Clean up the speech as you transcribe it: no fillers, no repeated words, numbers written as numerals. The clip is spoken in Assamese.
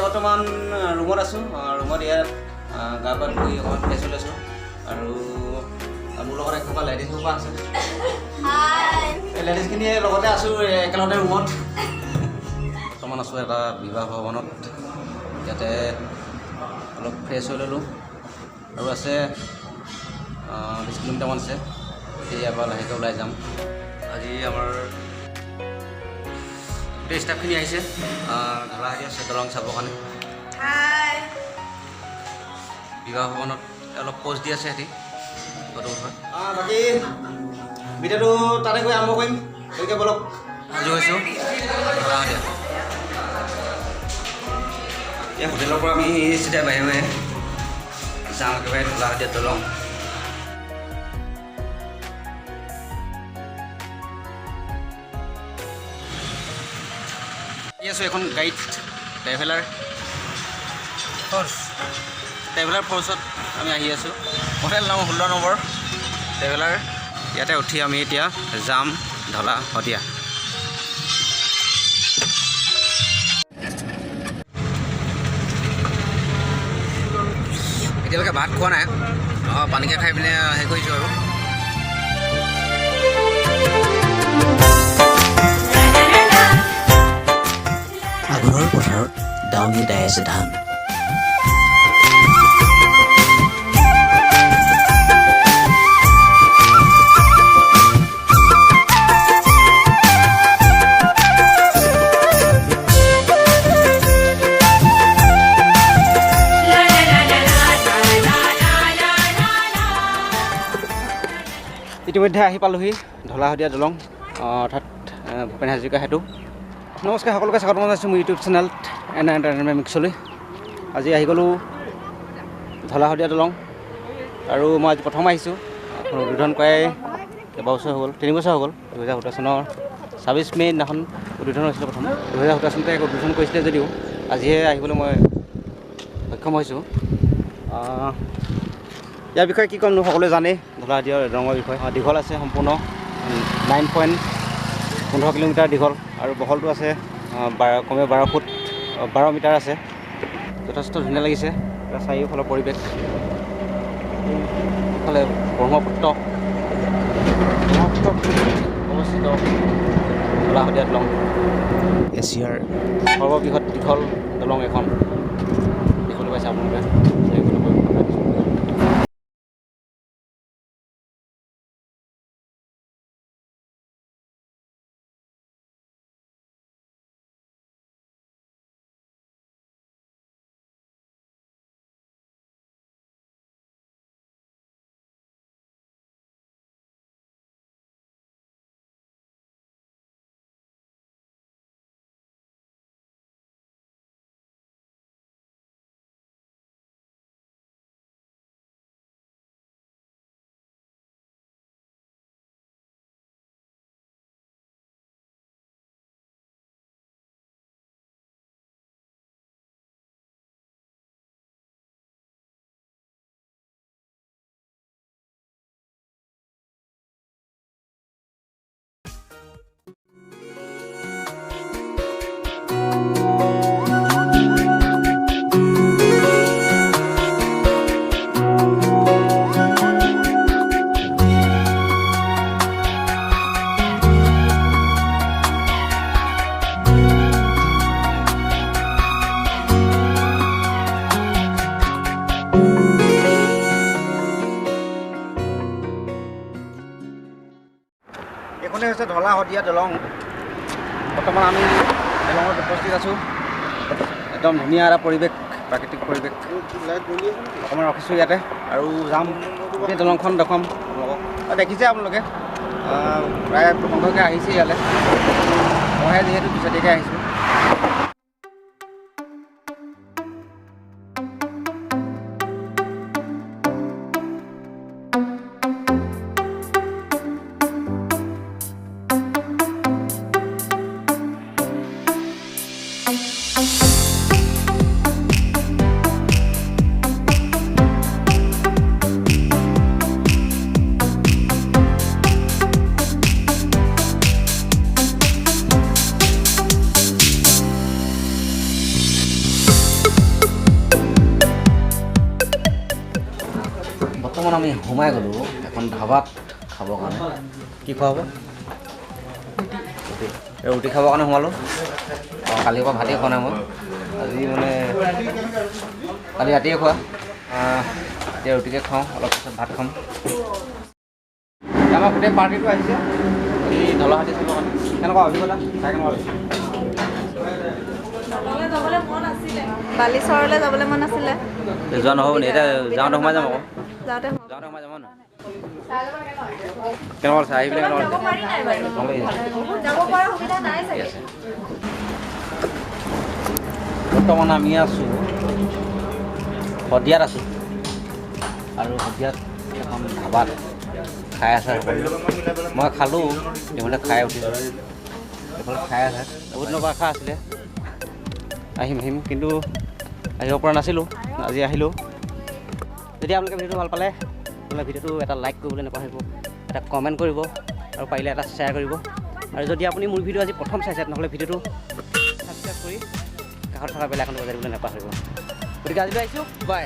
বৰ্তমান ৰুমত আছোঁ। ৰুমত ইয়াত গা পা ধুই অকণমান ফ্ৰেছ হৈ লৈছোঁ আৰু মোৰ লগত এসোপা লেডিজ সোপা আছে। এই লেডিজখিনিয়ে লগতে আছোঁ একেলগতে ৰুমত। বৰ্তমান আছোঁ এটা বিবাহ ভৱনত। ইয়াতে অলপ ফ্ৰেছ হৈ ল'লোঁ আৰু আছে 20 কিলোমিটাৰমান আছে। ইয়াৰ পৰা লাহেকৈ ওলাই যাম। আজি আমাৰ গোটেই ষ্টাফখিনি আহিছে ধলাহাটি আছে দলং চাবৰ কাৰণে। বিবাহ ভৱনত অলপ প'ষ্ট দি আছে সিহঁতি ফটো উঠোৱা। বাকী ভিডিঅ'টো তাতে গৈ আৰম্ভ কৰিম। গতিকে বলক সাজু হৈছোঁ ধলাহাটীত। এই হোটেলৰ পৰা আমি চিধাই বাহিৰে যাওঁ একেবাৰে ধলাহাটীত দলং। আছোঁ এখন গাড়ীত ট্ৰেভেলাৰ ফ'ৰ্চত আমি আহি আছোঁ। হোটেল নাম 16 নম্বৰ ট্ৰেভেলাৰ। ইয়াতে উঠি আমি এতিয়া যাম ধলাশদিয়া। এতিয়ালৈকে ভাত খোৱা নাই, পানীকে খাই পিনে হেৰি কৰিছোঁ আৰু। আগৰৰ পথাৰত ডাউনি দাই আছে ধান। ইতিমধ্যে আহি পালোহি ধলাশদিয়া দলং, অৰ্থাৎ ভূপেন হাজৰিকা সেতু। নমস্কাৰ, সকলোকে স্বাগতম জনাইছোঁ মোৰ ইউটিউব চেনেল এন এণ্টাৰটেইনমেণ্ট মিক্সলৈ। আজি আহি গ'লোঁ ধলাশদিয়া দলং আৰু মই আজি প্ৰথম আহিছোঁ। উদ্বোধন কৰাই কেইবছৰ হৈ গ'ল, 3 বছৰ হৈ গ'ল। 2017 চনৰ 26 মে' দিনাখন উদ্বোধন হৈছিলে প্ৰথম। 2017 চনতে উদ্বোধন কৰিছিলে যদিও আজিহে আহিবলৈ মই সক্ষম হৈছোঁ। ইয়াৰ বিষয়ে কি ক'মনো, সকলোৱে জানেই ধলাশদিয়া দলঙৰ বিষয়ে। দীঘল আছে সম্পূৰ্ণ 9.15 কিলোমিটাৰ দীঘল আৰু বহলটো আছে কমেও 12 ফুট 12 মিটাৰ আছে। যথেষ্ট ধুনীয়া লাগিছে তাৰ চাৰিওফালৰ পৰিৱেশ। ইফালে ব্ৰহ্মপুত্ৰ অৱস্থিত ধলাশদিয়া দলং। এছিয়াৰ সৰ্ববৃহৎ দীঘল দলং এখন দেখিবলৈ পাইছে আপোনালোকে। এইখনেই হৈছে ধলাশদিয়া দলং। বৰ্তমান আমি দলঙত উপস্থিত আছোঁ। একদম ধুনীয়া এটা পৰিৱেশ, প্ৰাকৃতিক পৰিৱেশ। অকণমান ৰখিছোঁ ইয়াতে আৰু যাম গোটেই দলংখন দেখুৱাম আপোনালোকক। দেখিছে আপোনালোকে প্ৰায় সংখ্যকে আহিছে ইয়ালৈ। মইহে যিহেতু পিছতীয়াকৈ আহিছোঁ। বৰ্তমান আমি সোমাই গ'লোঁ এখন ধাবাত খাবৰ কাৰণে। কি খোৱা হ'ব? ৰুটি খাবৰ কাৰণে সোমালোঁ। কালিৰ পৰা ভাতেই খোৱা নাই মই। আজি মানে কালি ৰাতিয়ে খোৱা। এতিয়া ৰুটিকে খাওঁ, অলপ পিছত ভাত খাম। আমাৰ গোটেই পাৰ্টিটো আহিছে এই ধলাহাতী চাবৰ কাৰণে। কেনেকুৱা অভিজ্ঞতা? চাই কেনেকুৱা লাগিছে? বালিচৰলৈ যাবলৈ মন আছিলে। যোৱা নহ'ব নি? এতিয়া যাওঁতে সোমাই যাম আকৌ। যাওঁতে সোমাই যাম ন? কেনেকুৱা লাগিছে? আহি পেলাই কেনেকুৱা লাগিছে? যাব পৰা সুবিধা নাই ঠিক আছে। বৰ্তমান আমি আছোঁ শদিয়াত আছোঁ আৰু শদিয়াত এখন ধাবাত খাই আছে সকলোৱে। মই খালোঁ, ইহঁতে খাই উঠিছোঁ। এইফালে খাই আছে। বহুত দিনৰ পৰা আশা আছিলে আহিম কিন্তু আহিব পৰা নাছিলোঁ। আজি আহিলোঁ। যদি আপোনালোকে ভিডিঅ'টো ভাল পালে তেনেহ'লে ভিডিঅ'টো এটা লাইক কৰিবলৈ নাপাহৰিব, এটা কমেণ্ট কৰিব আৰু পাৰিলে এটা শ্বেয়াৰ কৰিব। আৰু যদি আপুনি মোৰ ভিডিঅ' আজি প্ৰথম চাইছে তেনেহ'লে ভিডিঅ'টো ছাবস্ক্ৰাইব কৰি কাষত থকা বেল আইকনটো বজাই দিবলৈ নাপাহৰিব। গতিকে আজিলৈ আহিছোঁ, বাই।